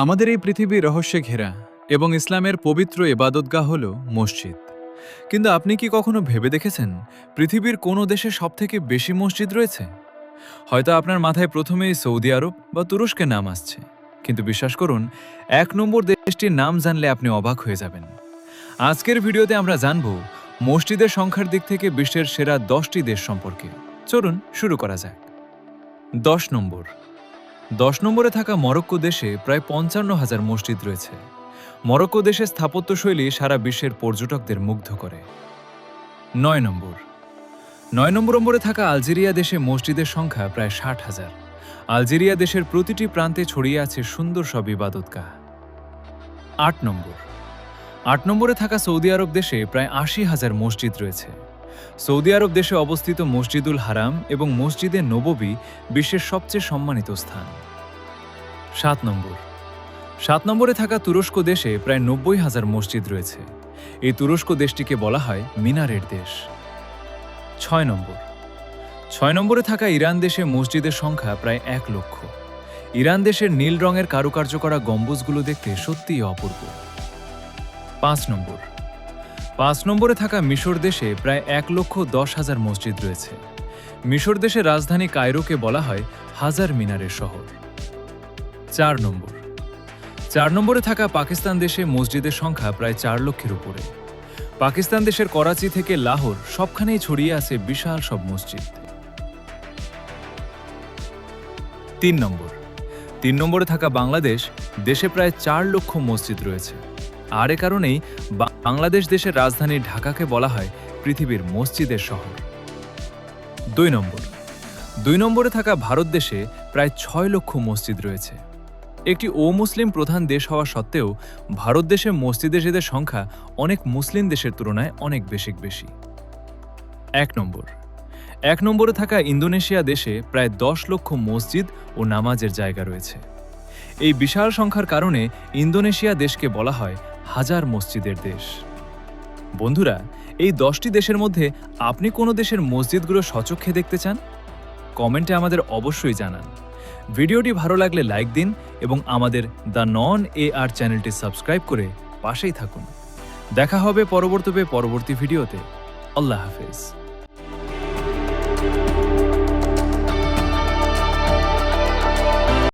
আমাদের এই পৃথিবী রহস্যে ঘেরা এবং ইসলামের পবিত্র ইবাদতগাহ হল মসজিদ। কিন্তু আপনি কি কখনো ভেবে দেখেছেন পৃথিবীর কোন দেশে সবথেকে বেশি মসজিদ রয়েছে? হয়তো আপনার মাথায় প্রথমেই সৌদি আরব বা তুরস্কের নাম আসছে, কিন্তু বিশ্বাস করুন, ১ নম্বর দেশটির নাম জানলে আপনি অবাক হয়ে যাবেন। আজকের ভিডিওতে আমরা জানব মসজিদের সংখ্যার দিক থেকে বিশ্বের সেরা 10টি দেশ সম্পর্কে। চলুন শুরু করা যাক। 10 নম্বর। 10 নম্বরে থাকা মরক্কো দেশে প্রায় ৫৫,০০০ মসজিদ রয়েছে। মরক্কো দেশের স্থাপত্যশৈলী সারা বিশ্বের পর্যটকদের মুগ্ধ করে। ৯ নম্বর। ৯ নম্বরে থাকা আলজেরিয়া দেশে মসজিদের সংখ্যা প্রায় ৬০,০০০। আলজেরিয়া দেশের প্রতিটি প্রান্তে ছড়িয়ে আছে সুন্দর সব ইবাদতগাহ। ৮ নম্বর। ৮ নম্বরে থাকা সৌদি আরব দেশে প্রায় ৮০,০০০ মসজিদ রয়েছে। সৌদি আরব দেশে অবস্থিত মসজিদুল হারাম এবং মসজিদে নববী বিশ্বের সবচেয়ে সম্মানিত স্থান। ৭ নম্বর। ৭ নম্বরে থাকা তুরস্ক দেশে প্রায় ৯০,০০০ মসজিদ রয়েছে। এই তুরস্ক দেশটিকে বলা হয় মিনারের দেশ। ৬ নম্বর। ৬ নম্বরে থাকা ইরান দেশে মসজিদের সংখ্যা প্রায় ১,০০,০০০। ইরান দেশের নীল রঙের কারুকার্য করা গম্বুজগুলো দেখতে সত্যিই অপূর্ব। ৫ নম্বর। ৫ নম্বরে থাকা মিশর দেশে প্রায় ১,১০,০০০ মসজিদ রয়েছে। মিশর দেশের রাজধানী কায়রোকে বলা হয় হাজার মিনারের শহর। ৪ নম্বর। ৪ নম্বরে থাকা পাকিস্তান দেশে মসজিদের সংখ্যা প্রায় ৪,০০,০০০-এর উপরে। পাকিস্তান দেশের করাচি থেকে লাহোর সবখানেই ছড়িয়ে আছে বিশাল সব মসজিদ। ৩ নম্বর। ৩ নম্বরে থাকা বাংলাদেশ দেশে প্রায় ৪,০০,০০০ মসজিদ রয়েছে। আর এ কারণেই বাংলাদেশ দেশের রাজধানী ঢাকাকে বলা হয় পৃথিবীর মসজিদের শহর। ২ নম্বর। ২ নম্বরে থাকা ভারত দেশে প্রায় ৬,০০,০০০ মসজিদ রয়েছে। একটি অমুসলিম প্রধান দেশ হওয়া সত্ত্বেও ভারত দেশে মসজিদের সংখ্যা অনেক মুসলিম দেশের তুলনায় অনেক বেশি। ১ নম্বর। ১ নম্বরে থাকা ইন্দোনেশিয়া দেশে প্রায় ১০,০০,০০০ মসজিদ ও নামাজের জায়গা রয়েছে। এই বিশাল সংখ্যার কারণে ইন্দোনেশিয়া দেশকে বলা হয় হাজার মসজিদের দেশ। বন্ধুরা, এই 10টি দেশের মধ্যে আপনি কোন দেশের মসজিদগুলো স্বচক্ষে দেখতে চান? কমেন্টে আমাদের অবশ্যই জানান। ভিডিওটি ভালো লাগলে লাইক দিন এবং আমাদের দ্য নন এআর চ্যানেলটি সাবস্ক্রাইব করে পাশেই থাকুন। দেখা হবে পরবর্তী ভিডিওতে। আল্লাহ হাফেজ।